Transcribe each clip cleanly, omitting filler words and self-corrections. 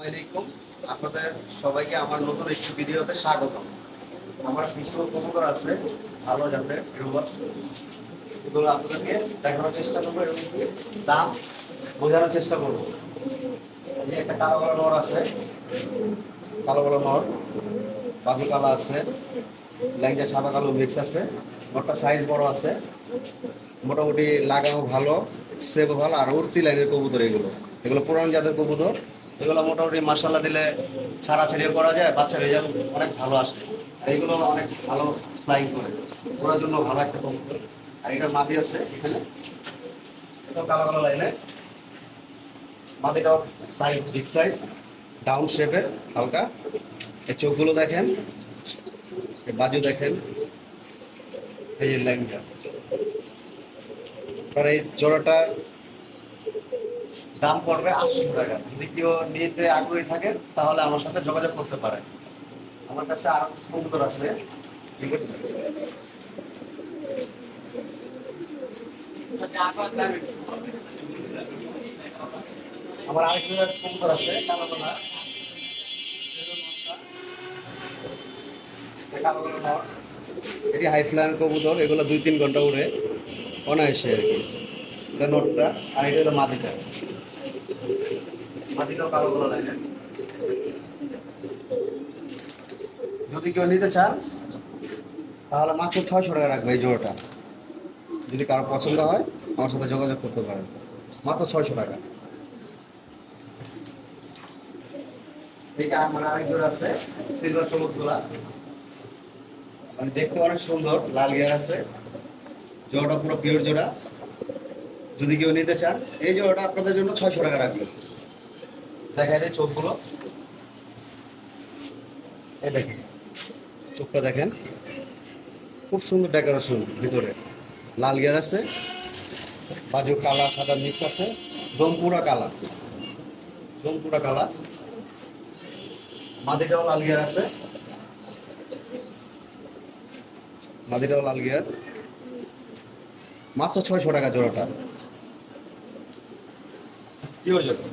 আলাইকুম। আপনাদের সবাইকে আমার নতুন একটি ভিডিওতে স্বাগতম। আমার কিছু কবুতর আছে ভালো জাতের ভিউয়ার্স, এগুলো আপনাদেরকে দেখানোর চেষ্টা করবো এবং দাম বোঝানোর চেষ্টা করবো। এই যে একটা কালো কালো নর আছে, কালো কালো নর, বাকি কালো আছে, ল্যাংচা সাদা কালো মিক্স আছে। নরটা সাইজ বড় আছে, মোটামুটি লাগানো ভালো, সেভ ভালো, আর উড়তি লাইনের কবুতর এগুলো। এগুলো পুরান জাতের কবুতর। এগুলো মোটামুটি মাসাল্লা দিলে ছাড়াছাড়িও করা যায়, বাচ্চা রেজাল্ট অনেক ভালো আসে। আর এগুলো অনেক ভালো ফ্লাইং করে, ওনার জন্য ভালো একটা কবুতর। আর এটা মাদি আছে এখানে, এটাও কালো কালো লাইনে। মাদিটাও সাইজ বিগ সাইজ, ডাউন শেপের হালকা। এই চোখগুলো দেখেন, এই বাজু দেখেন, এই যে ল্যাংটা। আর এই জোড়াটা দাম পড়বে 800 টাকা। যদি কেউ নিতে আগ্রহী থাকেন তাহলে আমার সাথে যোগাযোগ করতে পারেন। আমার কাছে আরো কিছু কবুতর আছে, ঠিক আছে? আমার আরেকটা কবুতর আছে কালো কালা, কালো কালো নর। এটি হাই ফ্লায়ার কবুতর, এগুলো 2-3 ঘন্টা উড়ে অনায়াসে আর কি। এটা নটটা, আর এটা হলো মাদিটা। মাদিটাও কালো কালো লাগে। যদি কেউ নিতে চান তাহলে মাত্র 600 টাকা রাখবে এই জোড়াটা। যদি কারো পছন্দ হয় আমার সাথে যোগাযোগ করতে পারেন, মাত্র 600 টাকা। এইটা আমার আরেক জোড়া আছে, সিলভার সবুজ গোলা, মানে দেখতে অনেক সুন্দর, লাল গিয়ার আছে। জোড়াটা পুরো পিওর জোড়া। যদি কেউ নিতে চান এই জোড়াটা আপনাদের জন্য 600 টাকা রাখবে। দেখা যায় চোখগুলো, এই দেখেন চোখটা দেখেন, খুব সুন্দর ডেকোরেশন ভিতরে। লাল গিয়ার আছে, বাজু কালা সাদা মিক্স আছে, দম পুরা কালা, দম পুরা কালা। মাদিটাও লাল গিয়ার আছে, মাদিটাও লাল গিয়ার। মাত্র 600 টাকা জোড়াটা, পিওর জোড়া।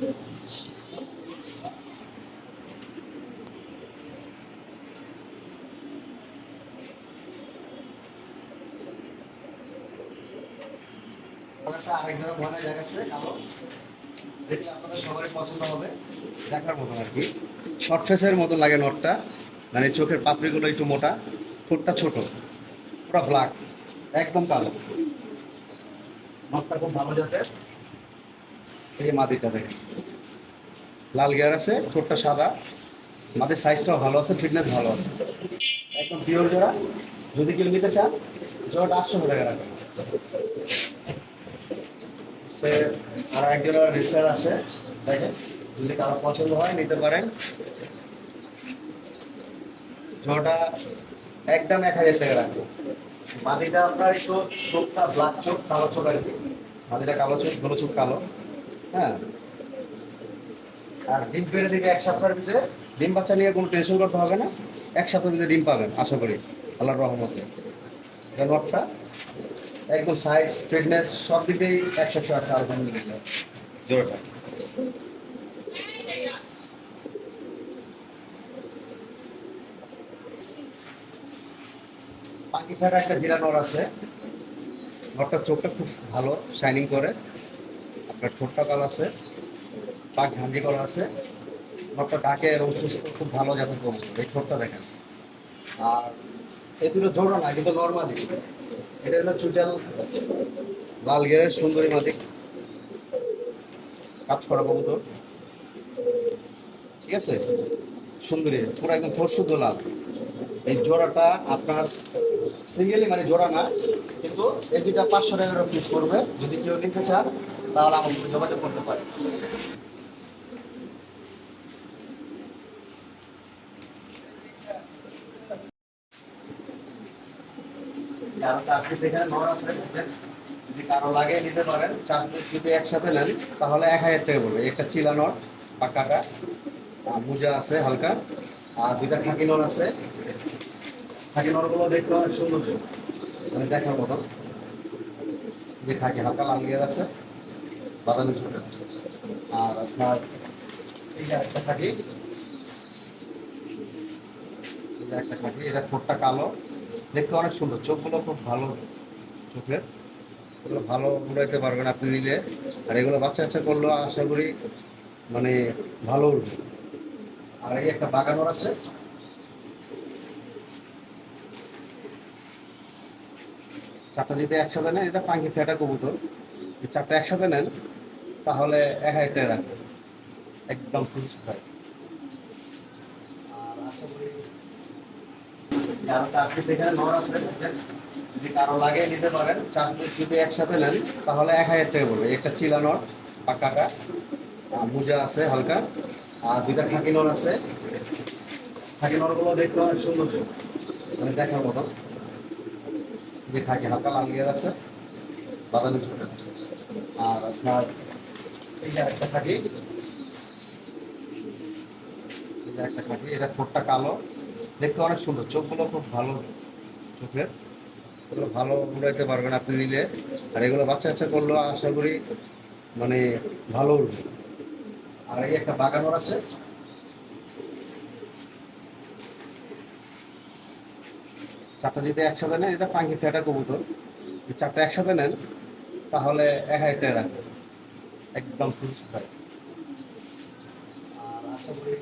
আরেক ধরনের মনে জায়গা আছে কালো, যেটি আপনাদের সবারই পছন্দ হবে, দেখার মতন আর কি। শর্ট ফেসের মতো লাগে নটটা, মানে চোখের পাপড়িগুলো একটু মোটা, ঠোঁটটা ছোট, পুরো ব্ল্যাক, একদম কালো। নটটা খুব ভালো জাতের। এই যে মাদিটা দেখেন, লাল গিয়ার আছে, ঠোঁটটা সাদা, মাদির সাইজটাও ভালো আছে, ফিটনেস ভালো আছে, একদম পিওর জোড়া। যদি কেউ নিতে চান জোড়াটা 800 টাকা রাখবেন। সে আর একজনের রিসার আছে, দেখেন যদি কারো পছন্দ হয় নিতে পারেন। জোড়াটা একদম 1000 টাকা রাখবে। মাদিটা আপনার একটু চোখটা ব্ল্যাক চোখ, কালো চোখ আর কি। মাদিটা কালো চোখ, গোলো চোখ কালো, হ্যাঁ। আর ডিম পেড়ে দিবে 1 সপ্তাহের ভিতরে। ডিম বাচ্চা নিয়ে কোনো টেনশন করতে হবে না, 1 সপ্তাহের ভিতরে ডিম পাবেন আশা করি আল্লাহর রহমতে। এটা নটটা একদম সাইজ ফিটনেস সব দিকেই 100 আছে আলহামদুলিল্লাহ জোড়াটা। পাখি ফেরা একটা জিরা নর আছে, নটটার চোখটা খুব ভালো শাইনিং করে, আপনার ঠোঁটটা কালো আছে, পাক ঝাঁঝি করা আছে। নটটা ডাকে এবং সুস্থ, খুব ভালো জাতের কবুতর। এই ঠোঁটটা দেখেন। আর এই দুটো জোড়া না, কিন্তু নর্মালি এটা হলো চুটাল লাল গেরের সুন্দরী মাদি, কাজ করা কবুতর, ঠিক আছে? সুন্দরী, পুরো একদম ঠোঁট শুদ্ধ লাল। এই জোড়াটা আপনার সিঙ্গেলি, মানে জোড়া না, কিন্তু এই দুইটা 500 টাকার পিস করবে। যদি কেউ নিতে চান তাহলে আমার সাথে যোগাযোগ করতে পারে। আর 4 পিস এখানে নর আছে, যদি কারো লাগে নিতে পারেন। 4 পিস যদি একসাথে নেন তাহলে 1000 টাকা পড়বে। একটা চিলা নর পাকাটা, মোজা আছে হালকা, আর দুইটা খাকি নর আছে। খাকি নরগুলো দেখতে অনেক সুন্দর, মানে দেখার মতো। যে খাকি হালকা লাল গিয়ার আছে, বাদামি ছোট। আর আপনার এই যে একটা খাঁটি, এই যে একটা খাঁটি, এটা ঠোঁটটা কালো, দেখতে অনেক সুন্দর, চোখগুলো খুব ভালো চোখের, এগুলো ভালো উড়াইতে পারবেন আপনি নিলে। আর এগুলো বাচ্চা কাচ্চা করলেও আশা করি মানে ভালো উঠবে। আর এই একটা বাগানোর আছে, চারটা যদি একসাথে নেন, এটা পাখি ফেটা কবুতর, যদি চারটা একসাথে নেন তাহলে 1000 টাকা রাখবেন, একদম ফিক্স প্রাইস। আর আশা করি যারা চার পিস এখানে নর আছে, যদি কারো লাগে নিতে পারেন। চার পিস যদি একসাথে নেন তাহলে 1000 টাকা পড়বে। একটা চিলা নর পাকাটা, মোজা আছে হালকা, আর দুইটা খাকি নর আছে। খাকি নরগুলো দেখতে অনেক সুন্দর, মানে দেখার মতো। যে খাকি হালকা লাল গিয়ার আছে, বাদামি সাথে। আর আপনার এই যে একটা খাকি, এই যে একটা খাকি, এটা ঠোঁটটা কালো, দেখতে অনেক সুন্দর, চোখগুলো খুব ভালো চোখের, এগুলো ভালো উড়াইতে পারবেন আপনি নিলে। আর এগুলো বাচ্চা কাচ্চা করলেও আশা করি মানে ভালো উঠবে। আর এই একটা বাগানোর আছে, চারটা যদি একসাথে নেন, এটা পাখি ফেটা কবুতর, যদি চারটা একসাথে নেন তাহলে 1000 টাকা রাখবেন, একদম ফিক্স প্রাইস। আর আশা করি